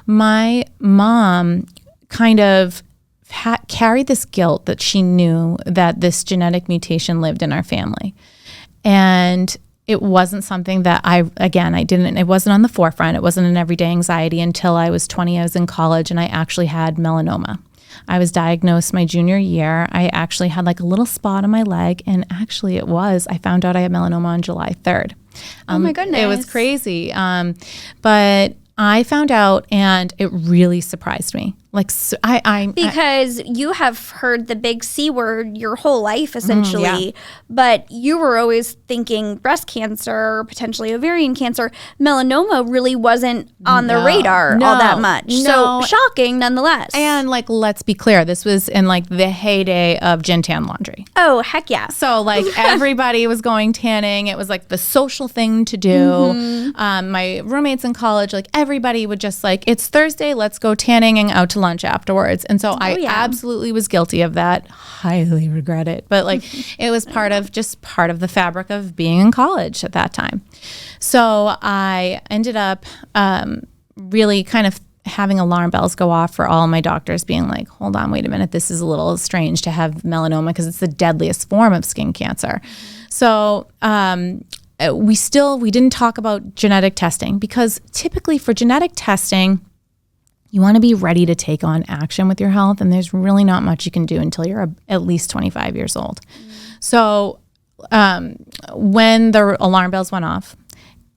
my mom kind of carried this guilt that she knew that this genetic mutation lived in our family. And it wasn't something that it wasn't on the forefront. It wasn't an everyday anxiety until I was 20. I was in college and I actually had melanoma. I was diagnosed my junior year. I actually had like a little spot on my leg, and actually I found out I had melanoma on July 3rd. Oh my goodness. It was crazy. But I found out and it really surprised me. Because you have heard the big C word your whole life, essentially, but you were always thinking breast cancer, potentially ovarian cancer. Melanoma really wasn't on the radar all that much. So shocking nonetheless. And let's be clear, this was in the heyday of gin tan laundry. Oh, heck yeah. So everybody was going tanning. It was the social thing to do. My roommates in college, everybody would just it's Thursday, let's go tanning and out to lunch afterwards. And so I absolutely was guilty of that. Highly regret it. But it was part of the fabric of being in college at that time. So I ended up really kind of having alarm bells go off for all my doctors being hold on, wait a minute, this is a little strange to have melanoma because it's the deadliest form of skin cancer. So we didn't talk about genetic testing because typically for genetic testing, you want to be ready to take on action with your health, and there's really not much you can do until you're at least 25 years old. So when the alarm bells went off,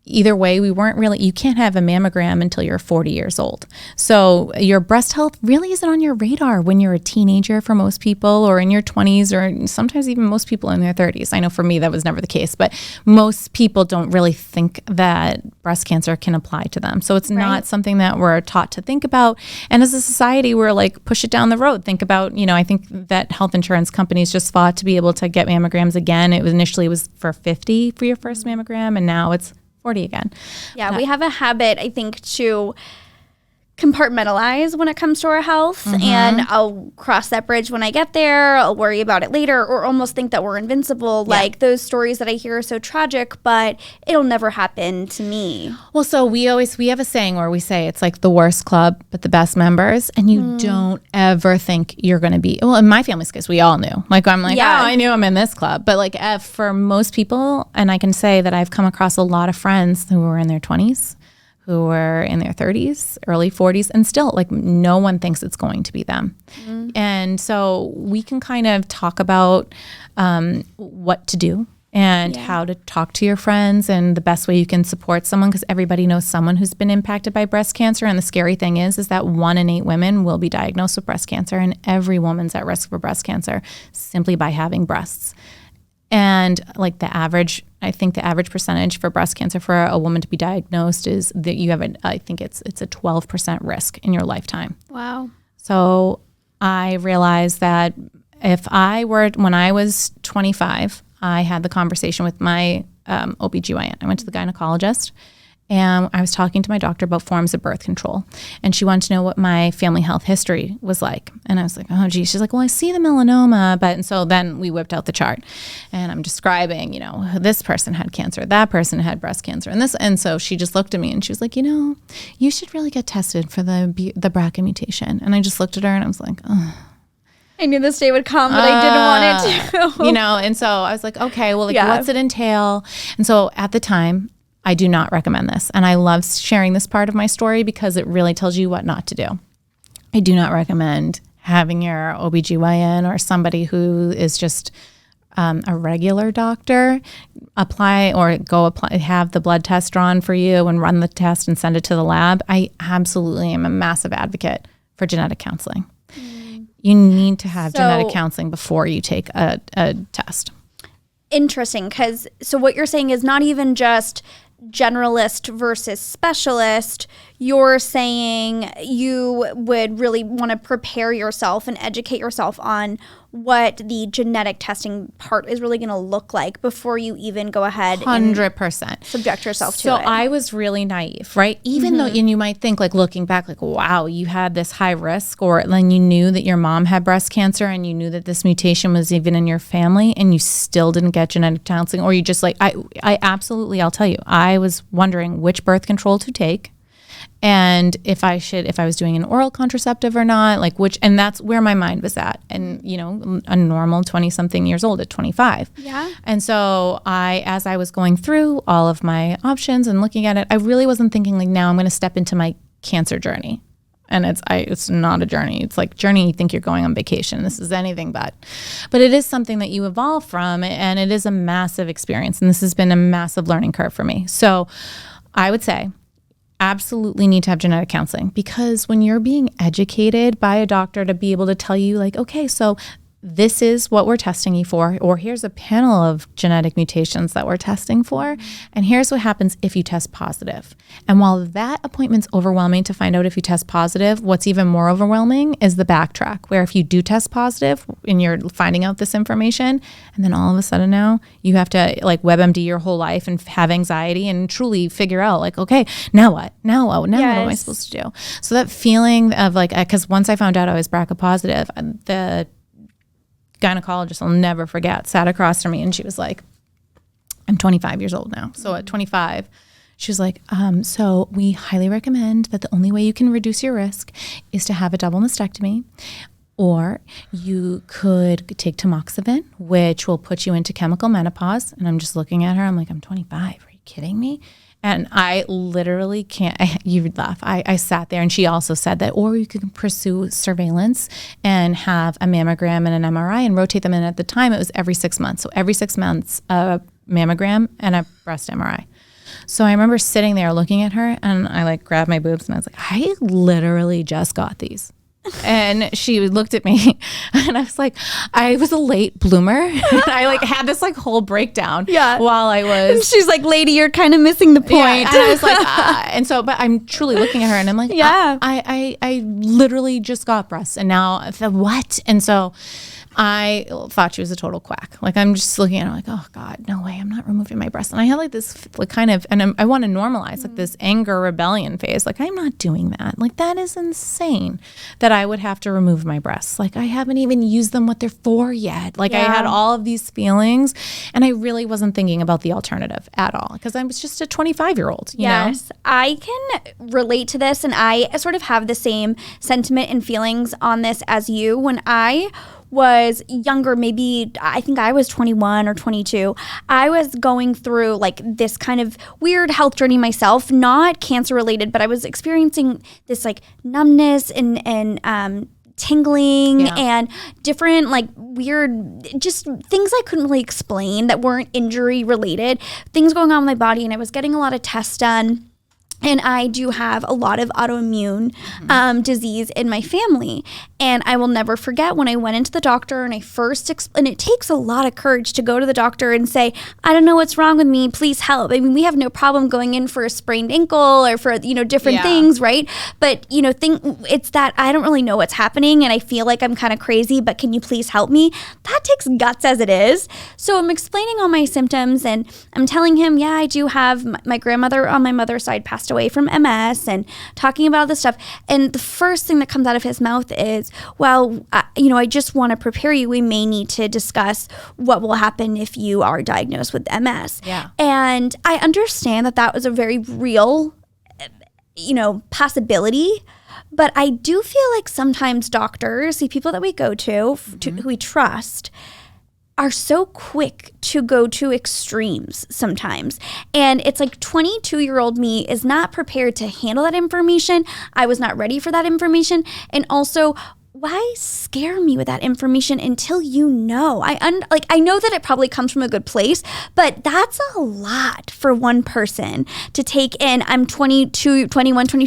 either way, you can't have a mammogram until you're 40 years old. So your breast health really isn't on your radar when you're a teenager for most people, or in your 20s, or sometimes even most people in their 30s. I know for me that was never the case, but most people don't really think that breast cancer can apply to them. So it's not something that we're taught to think about. And as a society, we're push it down the road. Think about, I think that health insurance companies just fought to be able to get mammograms again. It was initially for $50 for your first mammogram, and now it's $40 again. Yeah, we have a habit, I think, to compartmentalize when it comes to our health, and I'll cross that bridge when I get there. I'll worry about it later, or almost think that we're invincible. Those stories that I hear are so tragic, but it'll never happen to me. Well, so we have a saying where we say it's the worst club, but the best members, and you don't ever think you're going to be. Well, in my family's case, we all knew. I knew I'm in this club, but for most people, and I can say that I've come across a lot of friends who were in their 20s. Who were in their 30s, early 40s, and still no one thinks it's going to be them. And so we can kind of talk about what to do and how to talk to your friends and the best way you can support someone, because everybody knows someone who's been impacted by breast cancer. And the scary thing is that 1 in 8 women will be diagnosed with breast cancer, and every woman's at risk for breast cancer simply by having breasts. And the average percentage for breast cancer for a woman to be diagnosed is that you have I think it's a 12% risk in your lifetime. Wow. So I realized that when I was 25, I had the conversation with my OBGYN. I went to the gynecologist, and I was talking to my doctor about forms of birth control. And she wanted to know what my family health history was like. And I was like, oh, geez. She's like, well, I see the melanoma. And so then we whipped out the chart. And I'm describing, this person had cancer, that person had breast cancer, and this. And so she just looked at me and she was like, you should really get tested for the BRCA mutation. And I just looked at her and I was like, oh. I knew this day would come, but I didn't want it to. And so I was like, okay, well, what's it entail? And so at the time, I do not recommend this. And I love sharing this part of my story because it really tells you what not to do. I do not recommend having your OBGYN or somebody who is just a regular doctor have the blood test drawn for you and run the test and send it to the lab. I absolutely am a massive advocate for genetic counseling. You need to have genetic counseling before you take a test. Interesting, because what you're saying is not even just generalist versus specialist. You're saying you would really want to prepare yourself and educate yourself on what the genetic testing part is really going to look like before you even go ahead 100% and subject yourself to it. So I was really naive, right? Even though, and you might think looking back, wow, you had this high risk, or then you knew that your mom had breast cancer and you knew that this mutation was even in your family and you still didn't get genetic counseling, or you just I absolutely, I'll tell you, I was wondering which birth control to take. and if I was doing an oral contraceptive or not, like and that's where my mind was at. And, a normal 20 something years old at 25. Yeah. And so as I was going through all of my options and looking at it, I really wasn't thinking like, now I'm going to step into my cancer journey. And it's not a journey. It's like journey you think you're going on vacation. This is anything but it is something that you evolve from, and it is a massive experience. And this has been a massive learning curve for me. So I would say absolutely need to have genetic counseling, because when you're being educated by a doctor to be able to tell you like, okay, so this is what we're testing you for, or here's a panel of genetic mutations that we're testing for, and here's what happens if you test positive. And while that appointment's overwhelming to find out if you test positive, what's even more overwhelming is the backtrack, where if you do test positive and you're finding out this information, and then all of a sudden now you have to like WebMD your whole life and have anxiety and truly figure out like, okay, now what? What am I supposed to do? So that feeling of like, because once I found out I was BRCA positive, the gynecologist, I'll never forget, sat across from me and she was like, I'm 25 years old now. So at 25, she was like, so we highly recommend that the only way you can reduce your risk is to have a double mastectomy, or you could take tamoxifen, which will put you into chemical menopause. And I'm just looking at her. I'm like, I'm 25. Are you kidding me? And I literally can't, you would laugh. I sat there, and she also said that, or you could pursue surveillance and have a mammogram and an MRI and rotate them in. At the time, it was every 6 months. So every 6 months, a mammogram and a breast MRI. So I remember sitting there looking at her, and I like grabbed my boobs and I was like, I literally just got these. And she looked at me, and I was like, I was a late bloomer. And I like had this like whole breakdown while I was. And she's like, lady, you're kind of missing the point. Yeah, and I was like, and so, but I'm truly looking at her, and I'm like, I literally just got breasts, and now what? And so I thought she was a total quack. Like, I'm just looking at her like, oh God, no way, I'm not removing my breast. And I had like this like kind of, and I want to normalize like this anger rebellion phase. Like, I'm not doing that. Like, that is insane that I would have to remove my breasts. Like, I haven't even used them what they're for yet. Like, I had all of these feelings, and I really wasn't thinking about the alternative at all, because I was just a 25-year-old, you know? I can relate to this, and I sort of have the same sentiment and feelings on this as you. When I was younger, maybe I think I was 21 or 22, I was going through like this kind of weird health journey myself, not cancer related, but I was experiencing this like numbness and tingling and different like weird just things I couldn't really explain that weren't injury related, things going on with my body. And I was getting a lot of tests done. And I do have a lot of autoimmune disease in my family. And I will never forget when I went into the doctor and I first, and it takes a lot of courage to go to the doctor and say, I don't know what's wrong with me, please help. I mean, we have no problem going in for a sprained ankle or for, different things, right? But, it's that I don't really know what's happening and I feel like I'm kind of crazy, but can you please help me? That takes guts as it is. So I'm explaining all my symptoms and I'm telling him, I do have my grandmother on my mother's side passed away from MS, and talking about all this stuff. And the first thing that comes out of his mouth is, well, I just want to prepare you. We may need to discuss what will happen if you are diagnosed with MS. Yeah. And I understand that was a very real, possibility. But I do feel like sometimes doctors, the people that we go to, who we trust, are so quick to go to extremes sometimes. And it's like 22-year-old me is not prepared to handle that information. I was not ready for that information. And also, why scare me with that information until you know? I know that it probably comes from a good place, but that's a lot for one person to take in. I'm 22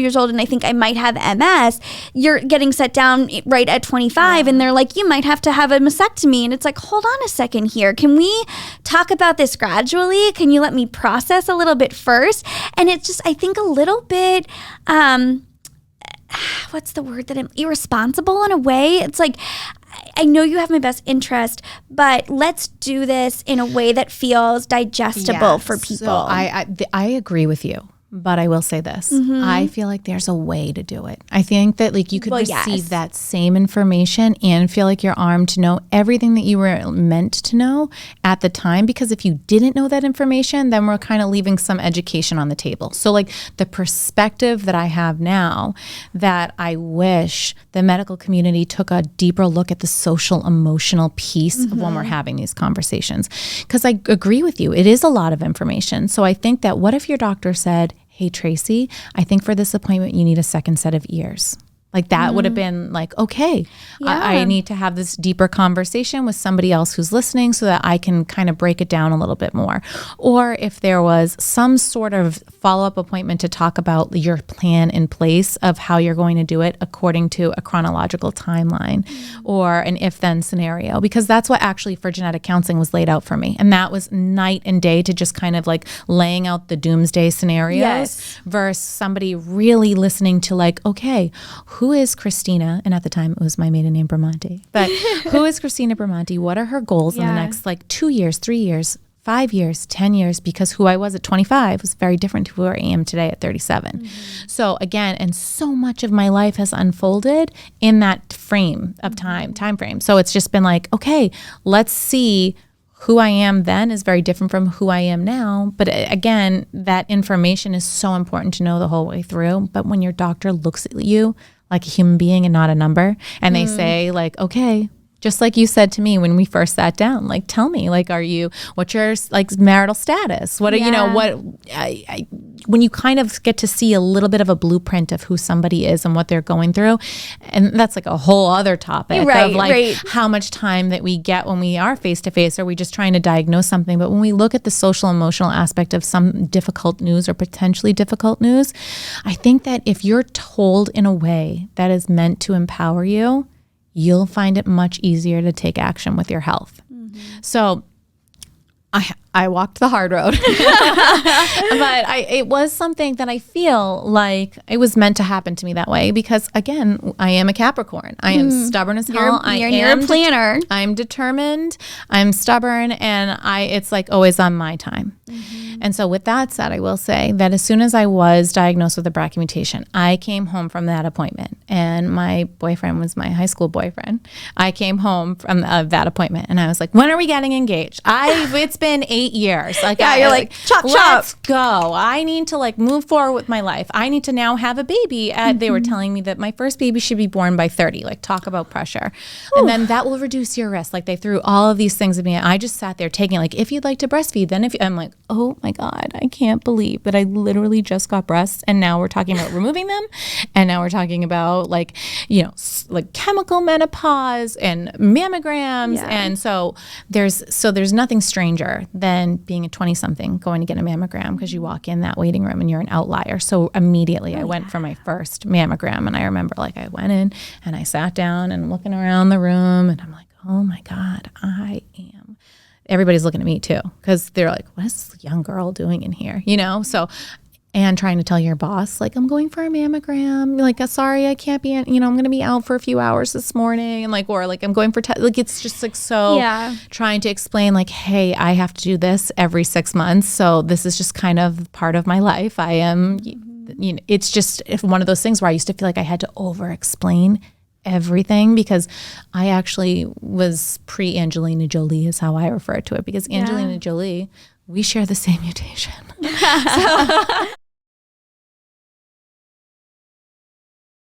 years old, and I think I might have MS. You're getting set down right at 25, and they're like, you might have to have a mastectomy. And it's like, hold on a second here. Can we talk about this gradually? Can you let me process a little bit first? And it's just, I think, a little bit, what's the word that I'm irresponsible in a way. It's like, I know you have my best interest, but let's do this in a way that feels digestible for people. So I agree with you. But I will say this. I feel like there's a way to do it. I think that like you could receive that same information and feel like you're armed to know everything that you were meant to know at the time. Because if you didn't know that information, then we're kind of leaving some education on the table. So like the perspective that I have now, that I wish the medical community took a deeper look at the social emotional piece of when we're having these conversations. Because I agree with you. It is a lot of information. So I think that what if your doctor said, hey, Tracy, I think for this appointment, you need a second set of ears. Like that would have been like, okay, I need to have this deeper conversation with somebody else who's listening so that I can kind of break it down a little bit more. Or if there was some sort of follow-up appointment to talk about your plan in place of how you're going to do it according to a chronological timeline or an if-then scenario, because that's what actually for genetic counseling was laid out for me. And that was night and day to just kind of like laying out the doomsday scenarios versus somebody really listening to like, okay, who is Kristina? And at the time it was my maiden name Bramante. But who is Kristina Bramante? What are her goals in the next like 2 years, 3 years, 5 years, 10 years? Because who I was at 25 was very different to who I am today at 37. So again, and so much of my life has unfolded in that frame of time frame. So it's just been like, okay, let's see. Who I am then is very different from who I am now. But again, that information is so important to know the whole way through. But when your doctor looks at you like a human being and not a number, and they say like, okay, just like you said to me when we first sat down, like, tell me, like, what's your like marital status? What are, you know, when you kind of get to see a little bit of a blueprint of who somebody is and what they're going through. And that's like a whole other topic of like how much time that we get when we are face to face. Are we just trying to diagnose something? But when we look at the social emotional aspect of some difficult news or potentially difficult news, I think that if you're told in a way that is meant to empower you, you'll find it much easier to take action with your health. So I walked the hard road, but it was something that I feel like it was meant to happen to me that way because, again, I am a Capricorn. I am stubborn as hell. You're a planner. I'm determined. I'm stubborn, and it's like always on my time. And so with that said, I will say that as soon as I was diagnosed with a BRCA mutation, I came home from that appointment, and my boyfriend was my high school boyfriend. I came home from that appointment, and I was like, when are we getting engaged? It's been 8 years. Like, you're like, chop, let's go. I need to like move forward with my life. I need to now have a baby. They were telling me that my first baby should be born by 30. Like, talk about pressure. And then that will reduce your risk. Like, they threw all of these things at me. I just sat there taking like, if you'd like to breastfeed, then I'm like, oh my God, I can't believe that I literally just got breasts. And now we're talking about removing them. And now we're talking about like, you know, like chemical menopause and mammograms. And so there's nothing stranger than being a 20-something going to get a mammogram because you walk in that waiting room and you're an outlier. So immediately I went for my first mammogram, and I remember like I went in and I sat down and looking around the room, and I'm like, oh my God, everybody's looking at me too, because they're like, what is this young girl doing in here? You know? So, and trying to tell your boss, like, I'm going for a mammogram. Like, sorry, I can't be, I'm going to be out for a few hours this morning. And like, or like, I'm going for, like, it's just like, so trying to explain like, hey, I have to do this every 6 months. So this is just kind of part of my life. I am, it's just one of those things where I used to feel like I had to over explain everything because I actually was pre-Angelina Jolie is how I refer to it, because Angelina Jolie, we share the same mutation. So